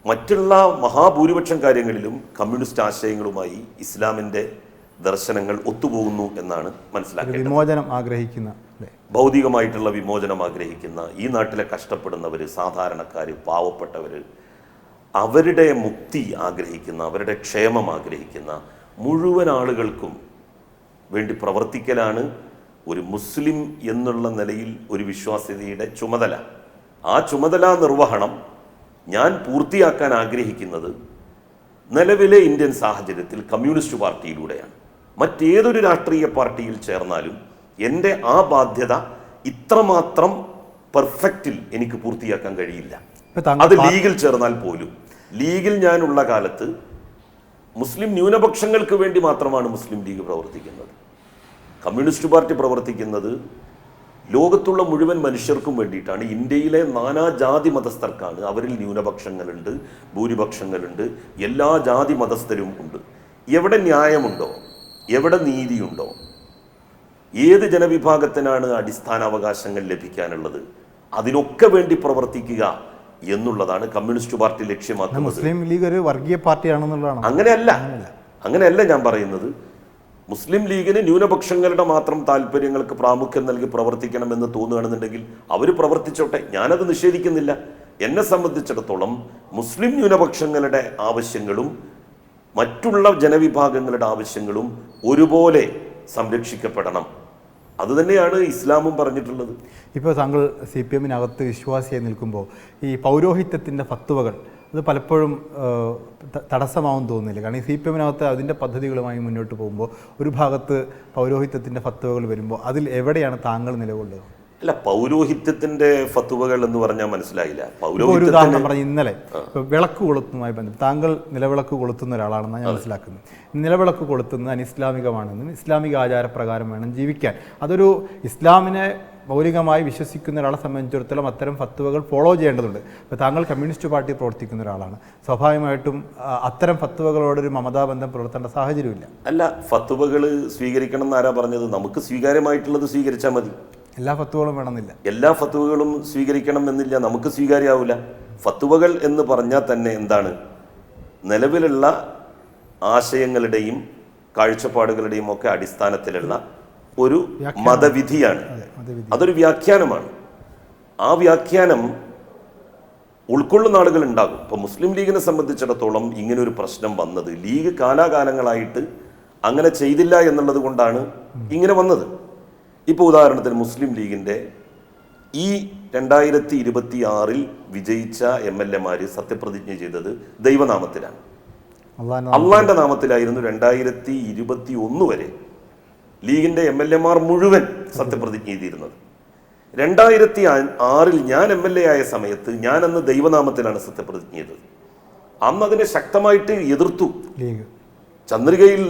മറ്റുള്ള മഹാഭൂരിപക്ഷം കാര്യങ്ങളിലും കമ്മ്യൂണിസ്റ്റ് ആശയങ്ങളുമായി ഇസ്ലാമിൻ്റെ ദർശനങ്ങൾ ഒത്തുപോകുന്നു എന്നാണ് മനസ്സിലാക്കേണ്ടത്.
വിമോചനം ആഗ്രഹിക്കുന്ന,
ഭൗതികമായിട്ടുള്ള വിമോചനം ആഗ്രഹിക്കുന്ന, ഈ നാട്ടിലെ കഷ്ടപ്പെടുന്നവർ, സാധാരണക്കാർ, പാവപ്പെട്ടവർ, അവരുടെ മുക്തി ആഗ്രഹിക്കുന്ന, അവരുടെ ക്ഷേമം ആഗ്രഹിക്കുന്ന മുഴുവൻ ആളുകൾക്കും വേണ്ടി പ്രവർത്തിക്കലാണ് ഒരു മുസ്ലിം എന്നുള്ള നിലയിൽ ഒരു വിശ്വാസ്യതയുടെ ചുമതല. ആ ചുമതല നിർവഹണം ഞാൻ പൂർത്തിയാക്കാൻ ആഗ്രഹിക്കുന്നത് നിലവിലെ ഇന്ത്യൻ സാഹചര്യത്തിൽ കമ്മ്യൂണിസ്റ്റ് പാർട്ടിയിലൂടെയാണ്. മറ്റേതൊരു രാഷ്ട്രീയ പാർട്ടിയിൽ ചേർന്നാലും എൻ്റെ ആ ബാധ്യത ഇത്രമാത്രം പെർഫെക്റ്റിൽ എനിക്ക് പൂർത്തിയാക്കാൻ കഴിയില്ല. അത് ലീഗിൽ ചേർന്നാൽ പോലും. ലീഗിൽ ഞാനുള്ള കാലത്ത് മുസ്ലിം ന്യൂനപക്ഷങ്ങൾക്ക് വേണ്ടി മാത്രമാണ് മുസ്ലിം ലീഗ് പ്രവർത്തിക്കുന്നത്. കമ്മ്യൂണിസ്റ്റ് പാർട്ടി പ്രവർത്തിക്കുന്നത് ലോകത്തുള്ള മുഴുവൻ മനുഷ്യർക്കും വേണ്ടിയിട്ടാണ്. ഇന്ത്യയിലെ നാനാജാതി മതസ്ഥർക്കാണ്. അവരിൽ ന്യൂനപക്ഷങ്ങളുണ്ട്, ഭൂരിപക്ഷങ്ങളുണ്ട്, എല്ലാ ജാതി മതസ്ഥരും ഉണ്ട്. എവിടെ ന്യായമുണ്ടോ, എവിടെ നീതിയുണ്ടോ, ഏത് ജനവിഭാഗത്തിനാണ് അടിസ്ഥാന അവകാശങ്ങൾ ലഭിക്കാനുള്ളത്, അതിനൊക്കെ വേണ്ടി പ്രവർത്തിക്കുക എന്നുള്ളതാണ് കമ്മ്യൂണിസ്റ്റ് പാർട്ടി ലക്ഷ്യമാക്കുന്നത്.
മുസ്ലിം ലീഗ് ഒരു വർഗീയ പാർട്ടിയാണെന്നുള്ളതാണ്.
അങ്ങനെയല്ല ഞാൻ പറയുന്നത്. മുസ്ലിം ലീഗിന് ന്യൂനപക്ഷങ്ങളുടെ മാത്രം താല്പര്യങ്ങൾക്ക് പ്രാമുഖ്യം നൽകി പ്രവർത്തിക്കണമെന്ന് തോന്നുകയാണെന്നുണ്ടെങ്കിൽ അവർ പ്രവർത്തിച്ചോട്ടെ, ഞാനത് നിഷേധിക്കുന്നില്ല. എന്നെ സംബന്ധിച്ചിടത്തോളം മുസ്ലിം ന്യൂനപക്ഷങ്ങളുടെ ആവശ്യങ്ങളും മറ്റുള്ള ജനവിഭാഗങ്ങളുടെ ആവശ്യങ്ങളും ഒരുപോലെ സംരക്ഷിക്കപ്പെടണം. അതുതന്നെയാണ് ഇസ്ലാമും പറഞ്ഞിട്ടുള്ളത്.
ഇപ്പോൾ താങ്കൾ CPM-നകത്ത് വിശ്വാസിയായി നിൽക്കുമ്പോൾ ഈ പൗരോഹിത്യത്തിൻ്റെ ഫത്വകൾ അത് പലപ്പോഴും തടസ്സമാവും തോന്നുന്നില്ല. കാരണം ഈ CPM-നകത്ത് അതിൻ്റെ പദ്ധതികളുമായി മുന്നോട്ട് പോകുമ്പോൾ ഒരു ഭാഗത്ത് പൗരോഹിത്യത്തിൻ്റെ ഫത്വകൾ വരുമ്പോൾ അതിൽ എവിടെയാണ് താങ്കൾ നിലകൊള്ളുക?
അല്ല, പൗരോഹിത്യത്തിന്റെ ഫത്വകൾ എന്ന് പറഞ്ഞാൽ മനസ്സിലായില്ല.
ഒരു ഉദാഹരണം പറഞ്ഞ ഇന്നലെ വിളക്ക് കൊളുത്തുന്നതുമായി ബന്ധപ്പെട്ട് താങ്കൾ നിലവിളക്ക് കൊളുത്തുന്ന ഒരാളാണെന്നാണ് ഞാൻ മനസ്സിലാക്കുന്നത്. നിലവിളക്ക് കൊളുത്തുന്നത് അനിസ്ലാമികമാണെന്നും ഇസ്ലാമിക ആചാരപ്രകാരം വേണം ജീവിക്കാൻ. അതൊരു ഇസ്ലാമിനെ മൗലികമായി വിശ്വസിക്കുന്ന ഒരാളെ സംബന്ധിച്ചിടത്തോളം അത്തരം ഫത്വകൾ ഫോളോ ചെയ്യേണ്ടതുണ്ട്. ഇപ്പോൾ താങ്കൾ കമ്മ്യൂണിസ്റ്റ് പാർട്ടി പ്രവർത്തിക്കുന്ന ഒരാളാണ്. സ്വാഭാവികമായിട്ടും അത്തരം ഫത്വകളോടൊരു മമതാബന്ധം പുലർത്തേണ്ട സാഹചര്യമില്ല.
അല്ല, ഫത്വകൾ സ്വീകരിക്കണം എന്നാരാ പറഞ്ഞത്? നമുക്ക് സ്വീകാര്യമായിട്ടുള്ളത് സ്വീകരിച്ചാൽ മതി.
എല്ലാ ഫത്വകളും വേണമെന്നില്ല.
എല്ലാ ഫത്വകളും സ്വീകരിക്കണം എന്നില്ല, നമുക്ക് സ്വീകാര്യമാവില്ല. ഫത്വകൾ എന്ന് പറഞ്ഞാൽ തന്നെ എന്താണ്? നിലവിലുള്ള ആശയങ്ങളുടെയും കാഴ്ചപ്പാടുകളുടെയും ഒക്കെ അടിസ്ഥാനത്തിലുള്ള ഒരു മതവിധിയാണ്. അതൊരു വ്യാഖ്യാനമാണ്. ആ വ്യാഖ്യാനം ഉൾക്കൊള്ളുന്ന ആളുകൾ ഉണ്ടാകും. ഇപ്പോൾ മുസ്ലിം ലീഗിനെ സംബന്ധിച്ചിടത്തോളം ഇങ്ങനെ ഒരു പ്രശ്നം വന്നത് ലീഗ് കാലാകാലങ്ങളായിട്ട് അങ്ങനെ ചെയ്തില്ല എന്നുള്ളത് കൊണ്ടാണ് ഇങ്ങനെ വന്നത്. ഇപ്പോൾ ഉദാഹരണത്തിന് മുസ്ലിം ലീഗിൻ്റെ ഈ 2026 വിജയിച്ച MLA-മാർ സത്യപ്രതിജ്ഞ ചെയ്തത് ദൈവനാമത്തിലാണ്, അള്ളാന്റെ നാമത്തിലായിരുന്നു. 2021 വരെ ലീഗിൻ്റെ MLA-മാർ മുഴുവൻ സത്യപ്രതിജ്ഞ ചെയ്തിരുന്നത്. 2006 ഞാൻ MLA ആയ സമയത്ത് ഞാൻ അന്ന് ദൈവനാമത്തിലാണ് സത്യപ്രതിജ്ഞ ചെയ്തത്. അന്ന് അതിനെ ശക്തമായിട്ട് എതിർത്തു. ചന്ദ്രികയിൽ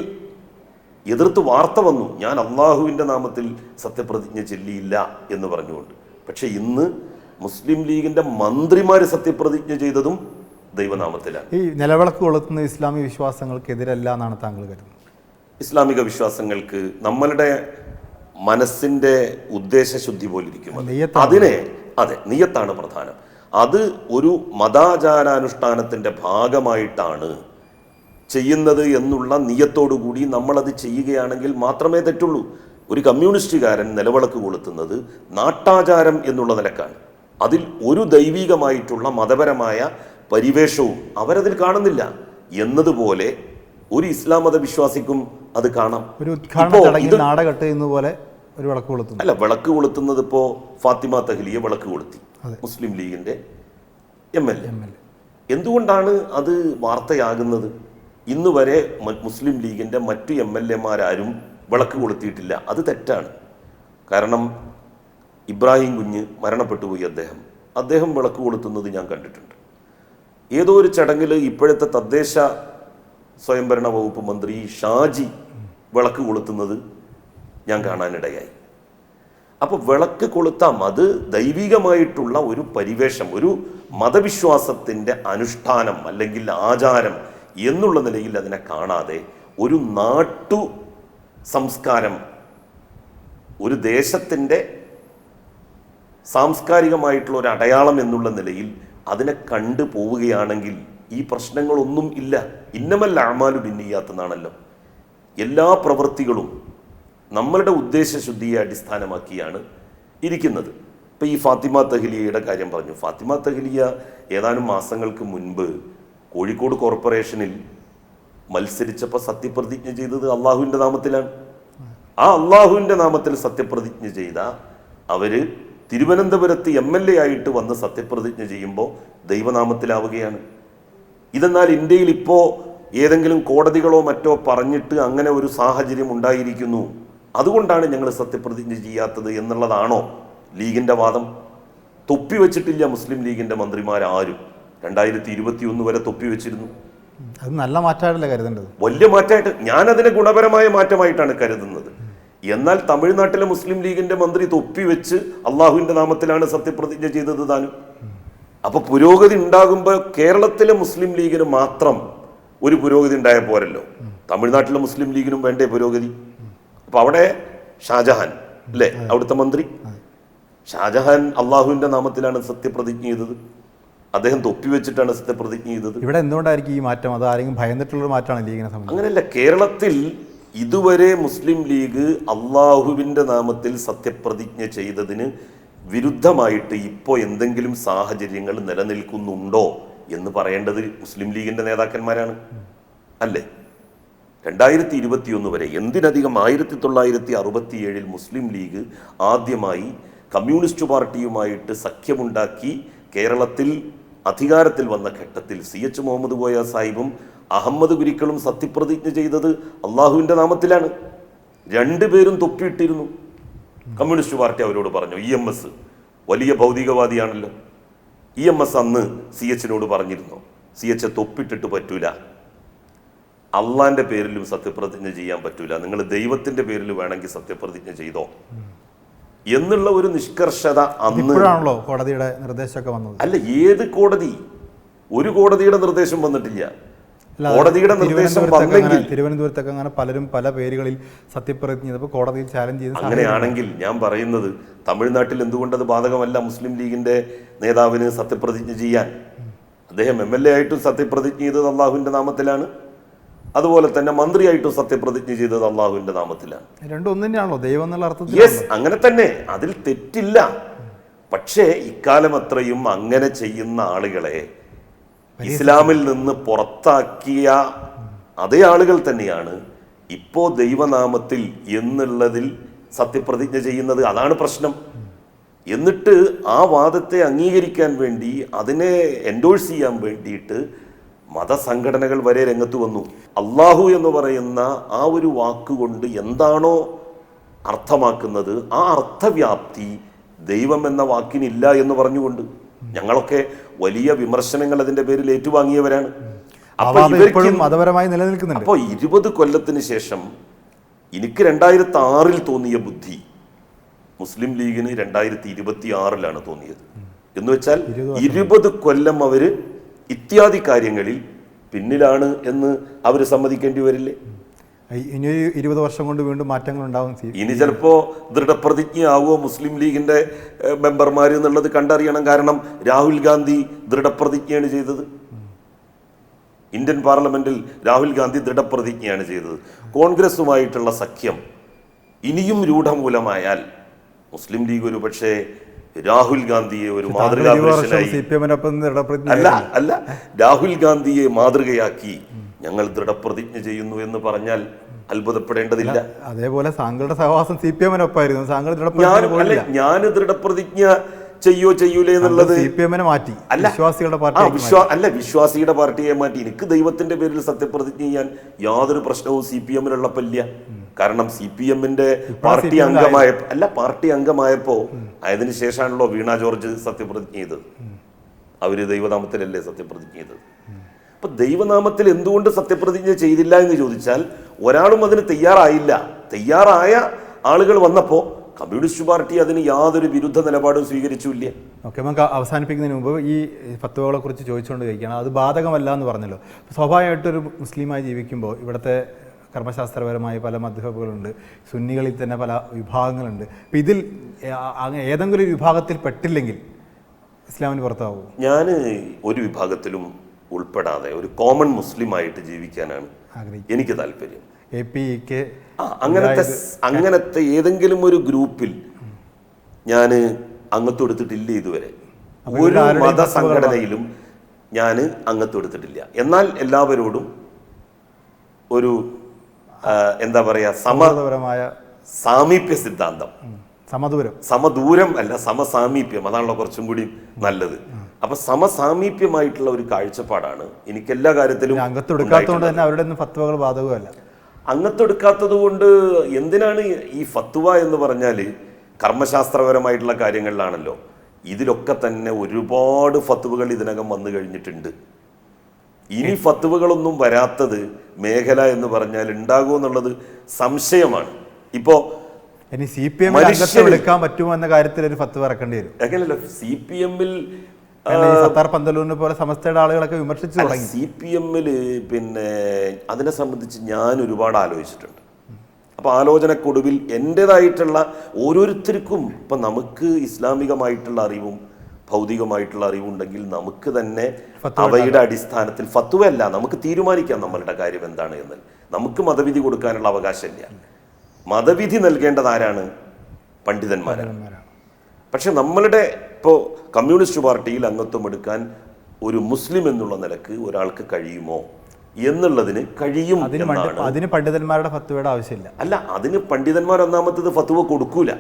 എതിർത്ത് വാർത്ത വന്നു, ഞാൻ അള്ളാഹുവിൻ്റെ നാമത്തിൽ സത്യപ്രതിജ്ഞ ചൊല്ലിയില്ല എന്ന് പറഞ്ഞുകൊണ്ട്. പക്ഷെ ഇന്ന് മുസ്ലിം ലീഗിൻ്റെ മന്ത്രിമാർ സത്യപ്രതിജ്ഞ ചെയ്തതും ദൈവനാമത്തിലാണ്.
ഈ നിലവിളക്ക് കൊളുത്തുന്ന ഇസ്ലാമിക വിശ്വാസങ്ങൾക്കെതിരല്ല എന്നാണ് താങ്കൾ കരുതുന്നത്?
ഇസ്ലാമിക വിശ്വാസങ്ങൾക്ക് നമ്മളുടെ മനസ്സിൻ്റെ ഉദ്ദേശശുദ്ധി പോലിരിക്കും. അതിനെ നിയ്യത്താണ് പ്രധാനം. അത് ഒരു മതാചാരാനുഷ്ഠാനത്തിൻ്റെ ഭാഗമായിട്ടാണ് ചെയ്യുന്നത് എന്നുള്ള നിയ്യത്തോടുകൂടി നമ്മളത് ചെയ്യുകയാണെങ്കിൽ മാത്രമേ തെറ്റുള്ളൂ. ഒരു കമ്മ്യൂണിസ്റ്റുകാരൻ നിലവിളക്ക് കൊളുത്തുന്നത് നാട്ടാചാരം എന്നുള്ള നിലക്കാണ്. അതിൽ ഒരു ദൈവികമായിട്ടുള്ള മതപരമായ പരിവേഷവും അവരതിൽ കാണുന്നില്ല എന്നതുപോലെ ഒരു ഇസ്ലാം മതവിശ്വാസിക്കും അത് കാണാം.
ഒരു ഉദ്ഘാടന ചടങ്ങിൽ നാടകട്ട് എന്നപോലെ ഒരു വിളക്ക് കൊളുത്തുന്നു.
അല്ല, വിളക്ക് കൊളുത്തുന്നത് ഇപ്പോൾ ഫാത്തിമ തഹ്ലിയ വിളക്ക് കൊളുത്തി, മുസ്ലിം ലീഗിൻ്റെ MLA. എന്തുകൊണ്ടാണ് അത് വാർത്തയാകുന്നത്? ഇന്ന് വരെ മുസ്ലിം ലീഗിൻ്റെ മറ്റു MLA-മാരും വിളക്ക് കൊളുത്തിയിട്ടില്ല. അത് തെറ്റാണ്. കാരണം ഇബ്രാഹിം കുഞ്ഞ് മരണപ്പെട്ടു പോയി. അദ്ദേഹം വിളക്ക് കൊളുത്തുന്നത് ഞാൻ കണ്ടിട്ടുണ്ട്. ഏതോ ഒരു ചടങ്ങിൽ ഇപ്പോഴത്തെ തദ്ദേശ സ്വയംഭരണ വകുപ്പ് മന്ത്രി ഷാജി വിളക്ക് കൊളുത്തുന്നത് ഞാൻ കാണാനിടയായി. അപ്പോൾ വിളക്ക് കൊളുത്താം, അത് ദൈവികമായിട്ടുള്ള ഒരു പരിവേഷം, ഒരു മതവിശ്വാസത്തിൻ്റെ അനുഷ്ഠാനം അല്ലെങ്കിൽ ആചാരം എന്നുള്ള നിലയിൽ അതിനെ കാണാതെ ഒരു നാട്ടു സംസ്കാരം, ഒരു ദേശത്തിൻ്റെ സാംസ്കാരികമായിട്ടുള്ള ഒരു അടയാളം എന്നുള്ള നിലയിൽ അതിനെ കണ്ടു പോവുകയാണെങ്കിൽ ഈ പ്രശ്നങ്ങളൊന്നും ഇല്ല. ഇന്നമൽ അഅ്മാലു ബിന്നിയ്യാത്ത് എന്നാണല്ലോ. എല്ലാ പ്രവൃത്തികളും നമ്മളുടെ ഉദ്ദേശശുദ്ധിയെ അടിസ്ഥാനമാക്കിയാണ് ഇരിക്കുന്നത്. ഇപ്പോൾ ഈ ഫാത്തിമ തഹ്ലിയയുടെ കാര്യം പറഞ്ഞു. ഫാത്തിമ തഹ്ലിയ ഏതാനും മാസങ്ങൾക്ക് മുൻപ് കോഴിക്കോട് കോർപ്പറേഷനിൽ മത്സരിച്ചപ്പോൾ സത്യപ്രതിജ്ഞ ചെയ്തത് അള്ളാഹുവിൻ്റെ നാമത്തിലാണ്. ആ അള്ളാഹുവിൻ്റെ നാമത്തിൽ സത്യപ്രതിജ്ഞ ചെയ്ത അവര് തിരുവനന്തപുരത്ത് MLA ആയിട്ട് വന്ന് സത്യപ്രതിജ്ഞ ചെയ്യുമ്പോൾ ദൈവനാമത്തിലാവുകയാണ്. ഇതെന്നാൽ ഇന്ത്യയിൽ ഇപ്പോൾ ഏതെങ്കിലും കോടതികളോ മറ്റോ പറഞ്ഞിട്ട് അങ്ങനെ ഒരു സാഹചര്യം ഉണ്ടായിരിക്കുന്നു, അതുകൊണ്ടാണ് ഞങ്ങൾ സത്യപ്രതിജ്ഞ ചെയ്യാത്തത് എന്നുള്ളതാണോ ലീഗിൻ്റെ വാദം? തൊപ്പി വെച്ചിട്ടില്ല മുസ്ലിം ലീഗിൻ്റെ മന്ത്രിമാരാരും. 2021 വരെ തൊപ്പി വെച്ചിരുന്നു.
അത് നല്ല മാറ്റമായിട്ടല്ലേ കരുതേണ്ടത്?
വലിയ മാറ്റമായിട്ട് ഞാനതിനെ ഗുണപരമായ മാറ്റമായിട്ടാണ് കരുതുന്നത്. എന്നാൽ തമിഴ്നാട്ടിലെ മുസ്ലിം ലീഗിന്റെ മന്ത്രി തൊപ്പി വെച്ച് അള്ളാഹുവിന്റെ നാമത്തിലാണ് സത്യപ്രതിജ്ഞ ചെയ്തത് താനും. അപ്പൊ പുരോഗതി ഉണ്ടാകുമ്പോൾ കേരളത്തിലെ മുസ്ലിം ലീഗിന് മാത്രം ഒരു പുരോഗതി ഉണ്ടായ പോരല്ലോ, തമിഴ്നാട്ടിലെ മുസ്ലിം ലീഗിനും വേണ്ടേ പുരോഗതി? അപ്പൊ അവിടെ ഷാജഹാൻ അല്ലേ അവിടുത്തെ മന്ത്രി, ഷാജഹാൻ അള്ളാഹുവിന്റെ നാമത്തിലാണ് സത്യപ്രതിജ്ഞ ചെയ്തത്. അദ്ദേഹം തൊപ്പി വെച്ചിട്ടാണ് സത്യപ്രതിജ്ഞ ചെയ്തത്.
ഇവിടെ എന്തുകൊണ്ടായിരിക്കും ഈ മാറ്റം? അത് ആരെങ്കിലും ഭയന്നിട്ടുള്ള മാറ്റമാണ് ലീഗിനെ സംബന്ധിച്ച്?
അങ്ങനെയല്ല. കേരളത്തിൽ ഇതുവരെ മുസ്ലിം ലീഗ് അള്ളാഹുവിൻ്റെ നാമത്തിൽ സത്യപ്രതിജ്ഞ ചെയ്തതിന് വിരുദ്ധമായിട്ട് ഇപ്പോൾ എന്തെങ്കിലും സാഹചര്യങ്ങൾ നിലനിൽക്കുന്നുണ്ടോ എന്ന് പറയേണ്ടത് മുസ്ലിം ലീഗിൻ്റെ നേതാക്കന്മാരാണ്, അല്ലേ? 2021 വരെ എന്തിനധികം 1967 മുസ്ലിം ലീഗ് ആദ്യമായി കമ്മ്യൂണിസ്റ്റ് പാർട്ടിയുമായിട്ട് സഖ്യമുണ്ടാക്കി കേരളത്തിൽ അധികാരത്തിൽ വന്ന ഘട്ടത്തിൽ CH മുഹമ്മദ് കോയ സാഹിബും അഹമ്മദ് ഗുരിക്കളും സത്യപ്രതിജ്ഞ ചെയ്തത് അള്ളാഹുവിൻ്റെ നാമത്തിലാണ്. രണ്ടുപേരും തൊപ്പിയിട്ടിരുന്നു. കമ്മ്യൂണിസ്റ്റ് പാർട്ടി അവരോട് പറഞ്ഞു, EMS വലിയ ഭൗതികവാദിയാണല്ലോ, EMS അന്ന് CH-നോട് പറഞ്ഞിരുന്നു, CH തൊപ്പിട്ടിട്ട് പറ്റൂല, അള്ളാന്റെ പേരിലും സത്യപ്രതിജ്ഞ ചെയ്യാൻ പറ്റൂല, നിങ്ങൾ ദൈവത്തിന്റെ പേരിൽ വേണമെങ്കിൽ സത്യപ്രതിജ്ഞ ചെയ്തോ എന്നുള്ള ഒരു നിഷ്കർഷത അന്ന്
കോടതിയുടെ നിർദ്ദേശമൊക്കെ വന്നത്.
അല്ല, ഏത് കോടതി? ഒരു കോടതിയുടെ നിർദ്ദേശം വന്നിട്ടില്ല. കോടതിയുടെ നിർദ്ദേശം വന്നെങ്കിൽ
തിരുവനന്തപുരത്തൊക്കെ അങ്ങനെ പലരും പല പേരുകളിൽ സത്യപ്രതിജ്ഞ ചെയ്തപ്പോൾ കോടതിയിൽ ചാലഞ്ച് ചെയ്ത്.
അങ്ങനെയാണെങ്കിൽ ഞാൻ പറയുന്നത് തമിഴ്നാട്ടിൽ എന്തുകൊണ്ടത് ബാധകമല്ല മുസ്ലിം ലീഗിന്റെ നേതാവിന് സത്യപ്രതിജ്ഞ ചെയ്യാൻ? അദ്ദേഹം MLA ആയിട്ടും സത്യപ്രതിജ്ഞ ചെയ്തത് അള്ളാഹുവിന്റെ നാമത്തിലാണ്, അതുപോലെ തന്നെ മന്ത്രിയായിട്ടും സത്യപ്രതിജ്ഞ ചെയ്തത് അള്ളാഹുവിന്റെ നാമത്തിലാണ്.
രണ്ടും ഒന്നു തന്നെയാണല്ലോ, ദൈവം എന്നുള്ള അർത്ഥത്തിൽ.
യെസ്, അങ്ങനെ തന്നെ, അതിൽ തെറ്റില്ല. പക്ഷേ ഇക്കാലം അത്രയും അങ്ങനെ ചെയ്യുന്ന ആളുകളെ ഇസ്ലാമിൽ നിന്ന് പുറത്താക്കിയ അതേ ആളുകൾ തന്നെയാണ് ഇപ്പോ ദൈവനാമത്തിൽ എന്നുള്ളതിൽ സത്യപ്രതിജ്ഞ ചെയ്യുന്നത്. അതാണ് പ്രശ്നം. എന്നിട്ട് ആ വാദത്തെ അംഗീകരിക്കാൻ വേണ്ടി, അതിനെ എൻഡോഴ്സ് ചെയ്യാൻ വേണ്ടിയിട്ട് മതസംഘടനകൾ വരെ രംഗത്ത് വന്നു. അള്ളാഹു എന്ന് പറയുന്ന ആ ഒരു വാക്കുകൊണ്ട് എന്താണോ അർത്ഥമാക്കുന്നത് ആ അർത്ഥവ്യാപ്തി ദൈവം എന്ന വാക്കിനില്ല എന്ന് പറഞ്ഞുകൊണ്ട് ഞങ്ങളൊക്കെ വലിയ വിമർശനങ്ങൾ അതിന്റെ പേരിൽ ഏറ്റുവാങ്ങിയവരാണ്.
മതപരമായി നിലനിൽക്കുന്നുണ്ട്.
അപ്പോൾ 20 കൊല്ലത്തിന് ശേഷം എനിക്ക് 2006 തോന്നിയ ബുദ്ധി മുസ്ലിം ലീഗിന് 2026 തോന്നിയത്. എന്ന് വെച്ചാൽ 20 കൊല്ലം അവര് ഇത്യാദി കാര്യങ്ങളിൽ പിന്നിലാണ് എന്ന് അവർ സമ്മതിക്കേണ്ടി വരില്ലേ?
ഇനി 20 വർഷം കൊണ്ട് വീണ്ടും മാറ്റങ്ങൾ ഉണ്ടാവും.
ഇനി ചിലപ്പോ ദൃഢപ്രതിജ്ഞയാവോ മുസ്ലിം ലീഗിന്റെ മെമ്പർമാർ എന്നുള്ളത് കണ്ടറിയണം. കാരണം രാഹുൽ ഗാന്ധി ദൃഢപ്രതിജ്ഞയാണ് ചെയ്തത്. ഇന്ത്യൻ പാർലമെന്റിൽ രാഹുൽ ഗാന്ധി ദൃഢപ്രതിജ്ഞയാണ് ചെയ്തത്. കോൺഗ്രസുമായിട്ടുള്ള സഖ്യം ഇനിയും രൂഢമൂലമായാൽ മുസ്ലിം ലീഗ് ഒരു പക്ഷേ രാഹുൽ ഗാന്ധിയെ ഒരു മാതൃകാ പുരുഷനായി അല്ല രാഹുൽ ഗാന്ധിയെ മാതൃകയാക്കി ഞങ്ങൾ ദൃഢപ്രതിജ്ഞ ചെയ്യുന്നു എന്ന് പറഞ്ഞാൽ അത്ഭുതപ്പെടേണ്ടതില്ല.
അതേപോലെ താങ്കളുടെ സഹവാസം CPM-നൊപ്പമായിരുന്നു.
ഞാൻ ദൃഢപ്രതിജ്ഞ ചെയ്യൂലേ എന്നുള്ളത്
CPM-നെ മാറ്റി
വിശ്വാസിയുടെ പാർട്ടിയെ മാറ്റി. എനിക്ക് ദൈവത്തിന്റെ പേരിൽ സത്യപ്രതിജ്ഞ ചെയ്യാൻ യാതൊരു പ്രശ്നവും CPM-നുള്ളപ്പല്ല. കാരണം CPM-ന്റെ പാർട്ടി അംഗമായപ്പോ അതിന് ശേഷമാണല്ലോ വീണ ജോർജ് സത്യപ്രതിജ്ഞ ചെയ്തത്. അവര് ദൈവനാമത്തിലല്ലേ സത്യപ്രതിജ്ഞ ചെയ്തത്. അപ്പൊ ദൈവനാമത്തിൽ എന്തുകൊണ്ട് സത്യപ്രതിജ്ഞ ചെയ്തില്ല എന്ന് ചോദിച്ചാൽ ഒരാളും അതിന് തയ്യാറായില്ല. തയ്യാറായ ആളുകൾ വന്നപ്പോ കമ്മ്യൂണിസ്റ്റ് പാർട്ടി അതിന് യാതൊരു വിരുദ്ധ നിലപാടും സ്വീകരിച്ചില്ല.
ഓക്കെ, നമുക്ക് അവസാനിപ്പിക്കുന്നതിന് മുമ്പ് ഈ ഫത്വകളെ കുറിച്ച് ചോദിച്ചുകൊണ്ട് കഴിക്കുകയാണ്. അത് ബാധകമല്ല എന്ന് പറഞ്ഞല്ലോ. സ്വാഭാവികമായിട്ടൊരു മുസ്ലിമായി ജീവിക്കുമ്പോൾ ഇവിടുത്തെ കർമ്മശാസ്ത്രപരമായ പല മദ്ഹബുകളുണ്ട്, സുന്നികളിൽ തന്നെ പല വിഭാഗങ്ങളുണ്ട്. അപ്പം ഇതിൽ ഏതെങ്കിലും ഒരു വിഭാഗത്തിൽ പെട്ടില്ലെങ്കിൽ ഇസ്ലാമിന് പുറത്താവും? ഞാൻ
ഒരു വിഭാഗത്തിലും ഉൾപ്പെടാതെ ഒരു കോമൺ മുസ്ലിം ആയിട്ട് ജീവിക്കാനാണ് എനിക്ക് താല്പര്യം. അങ്ങനത്തെ ഏതെങ്കിലും ഒരു ഗ്രൂപ്പിൽ ഞാൻ അംഗത്വം ഇതുവരെ ഒരു മതസംഘടനയിലും ഞാൻ അംഗത്വം. എന്നാൽ എല്ലാവരോടും ഒരു എന്താ പറയാ സാമീപ്യ സിദ്ധാന്തം, സമദൂരം അല്ല സമസാമീപ്യം, അതാണല്ലോ കുറച്ചും കൂടി നല്ലത്. അപ്പൊ സമസാമീപ്യമായിട്ടുള്ള ഒരു കാഴ്ചപ്പാടാണ് എനിക്ക് എല്ലാ കാര്യത്തിലും. അംഗത്വെടുക്കാത്തത് കൊണ്ട് എന്തിനാണ് ഈ ഫത്വ എന്ന് പറഞ്ഞാൽ കർമ്മശാസ്ത്രപരമായിട്ടുള്ള കാര്യങ്ങളിലാണല്ലോ. ഇതിലൊക്കെ തന്നെ ഒരുപാട് ഫത്വകൾ ഇതിനകം വന്നു കഴിഞ്ഞിട്ടുണ്ട്. ഇനി ഫത്വകളൊന്നും വരാത്തത് മേഖല എന്ന് പറഞ്ഞാൽ ഉണ്ടാകുമെന്നുള്ളത് സംശയമാണ്. ഇപ്പോ
എടുക്കാൻ പറ്റുമോ എന്ന കാര്യത്തിൽ ഒരു ഫത്വ ഇറക്കേണ്ടി വരും.
അങ്ങനെയല്ല, CPM-ൽ
സത്താർ പന്തലൂരിനെ പോലെ സമസ്തയുടെ ആളുകളൊക്കെ വിമർശിച്ചു തുടങ്ങി.
CPM-ൽ പിന്നെ അതിനെ സംബന്ധിച്ച് ഞാൻ ഒരുപാട് ആലോചിച്ചിട്ടുണ്ട്. അപ്പോൾ ആലോചനക്കൊടുവിൽ എൻ്റെതായിട്ടുള്ള ഓരോരുത്തർക്കും ഇപ്പം നമുക്ക് ഇസ്ലാമികമായിട്ടുള്ള അറിവും ഭൗതികമായിട്ടുള്ള അറിവുണ്ടെങ്കിൽ നമുക്ക് തന്നെ അവയുടെ അടിസ്ഥാനത്തിൽ ഫത്വയല്ല, നമുക്ക് തീരുമാനിക്കാം നമ്മളുടെ കാര്യം എന്താണ് എന്ന്. നമുക്ക് മതവിധി കൊടുക്കാനുള്ള അവകാശമില്ല. മതവിധി നൽകേണ്ടത് ആരാണ്? പണ്ഡിതന്മാരാണ്. പക്ഷെ നമ്മളുടെ ഇപ്പോൾ കമ്മ്യൂണിസ്റ്റ് പാർട്ടിയിൽ അംഗത്വം എടുക്കാൻ ഒരു മുസ്ലിം എന്നുള്ള നിലക്ക് ഒരാൾക്ക് കഴിയുമോ എന്നുള്ളതിന് കഴിയും.
അതിന് പണ്ഡിതന്മാരുടെ ഫത്വയുടെ ആവശ്യമില്ല.
അല്ല, അതിന് പണ്ഡിതന്മാർ ഒന്നാമത്തത് ഫത്വ കൊടുക്കൂല.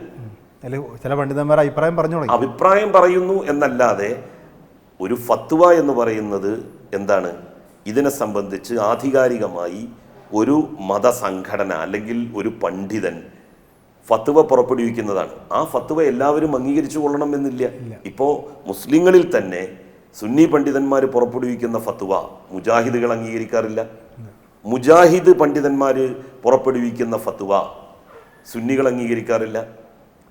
ചില പണ്ഡിതന്മാർ
അഭിപ്രായം പറയുന്നു എന്നല്ലാതെ ഒരു ഫത്വ എന്ന് പറയുന്നത് എന്താണ്? ഇതിനെ സംബന്ധിച്ച് ആധികാരികമായി ഒരു മതസംഘടന അല്ലെങ്കിൽ ഒരു പണ്ഡിതൻ ഫത്വ പുറപ്പെടുവിക്കുന്നതാണ്. ആ ഫത്വ എല്ലാവരും അംഗീകരിച്ചു കൊള്ളണം എന്നില്ല. ഇപ്പോൾ മുസ്ലിങ്ങളിൽ തന്നെ സുന്നി പണ്ഡിതന്മാർ പുറപ്പെടുവിക്കുന്ന ഫത്വ മുജാഹിദുകൾ അംഗീകരിക്കാറില്ല. മുജാഹിദ് പണ്ഡിതന്മാർ പുറപ്പെടുവിക്കുന്ന ഫത്വ സുന്നികൾ അംഗീകരിക്കാറില്ല.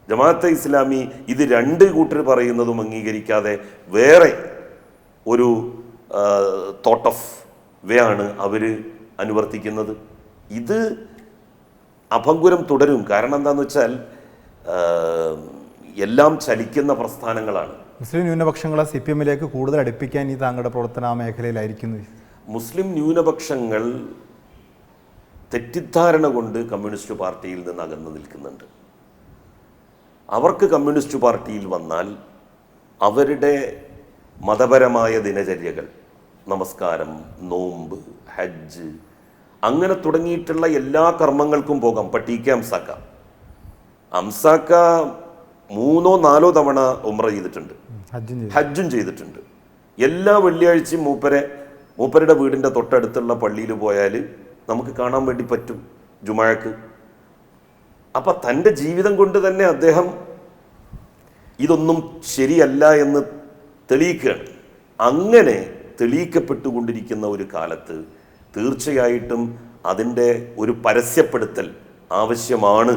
ജമാഅത്തെ ഇസ്ലാമി ഇത് രണ്ട് കൂട്ടർ പറയുന്നതും അംഗീകരിക്കാതെ വേറെ ഒരു തോട്ട് ഓഫ് വേ ആണ് അവർ അനുവർത്തിക്കുന്നത്. ഇത് അഭംഗുരം തുടരും. കാരണം എന്താണെന്ന് വെച്ചാൽ എല്ലാം ചലിക്കുന്ന പ്രസ്ഥാനങ്ങളാണ്.
മുസ്ലിം ന്യൂനപക്ഷങ്ങളെ CPM-ലേക്ക് കൂടുതൽ അടുപ്പിക്കാൻ ഈ താങ്കളുടെ പ്രവർത്തന മേഖലയിലായിരിക്കുന്നു.
മുസ്ലിം ന്യൂനപക്ഷങ്ങൾ തെറ്റിദ്ധാരണ കൊണ്ട് കമ്മ്യൂണിസ്റ്റ് പാർട്ടിയിൽ നിന്ന് അകന്നു നിൽക്കുന്നുണ്ട്. അവർക്ക് കമ്മ്യൂണിസ്റ്റ് പാർട്ടിയിൽ വന്നാൽ അവരുടെ മതപരമായ ദിനചര്യകൾ, നമസ്കാരം, നോമ്പ്, ഹജ്ജ്, അങ്ങനെ തുടങ്ങിയിട്ടുള്ള എല്ലാ കർമ്മങ്ങൾക്കും പോകാം. ഇപ്പം TK അംസാക്ക 3 or 4 തവണ ഉംറ ചെയ്തിട്ടുണ്ട്, ഹജ്ജും ചെയ്തിട്ടുണ്ട്. എല്ലാ വെള്ളിയാഴ്ചയും മൂപ്പരുടെ വീടിൻ്റെ തൊട്ടടുത്തുള്ള പള്ളിയിൽ പോയാൽ നമുക്ക് കാണാൻ വേണ്ടി പറ്റും ജുമാക്ക്. അപ്പം തൻ്റെ ജീവിതം കൊണ്ട് തന്നെ അദ്ദേഹം ഇതൊന്നും ശരിയല്ല എന്ന് തെളിയിക്കുകയാണ്. അങ്ങനെ തെളിയിക്കപ്പെട്ടുകൊണ്ടിരിക്കുന്ന ഒരു കാലത്ത് തീർച്ചയായിട്ടും അതിൻ്റെ ഒരു പരസ്യപ്പെടുത്തൽ ആവശ്യമാണ്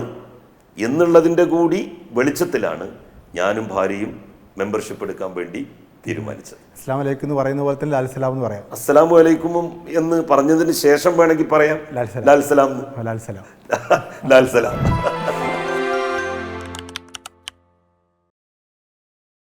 എന്നുള്ളതിൻ്റെ കൂടി വെളിച്ചത്തിലാണ് ഞാനും ഭാര്യയും മെമ്പർഷിപ്പ് എടുക്കാൻ വേണ്ടി തീരുമാനിച്ചത്.
അസ്സലാമു അലൈക്കും എന്ന് പറയുന്ന പോലെ തന്നെ ലാൽസലാം എന്ന് പറയാം.
അസ്സലാമു അലൈക്കും എന്ന് പറഞ്ഞതിന് ശേഷം വേണമെങ്കിൽ പറയാം
ലാൽസലാം.
ലാൽസലാം
ലാൽസലാം.
ലാൽസലാം.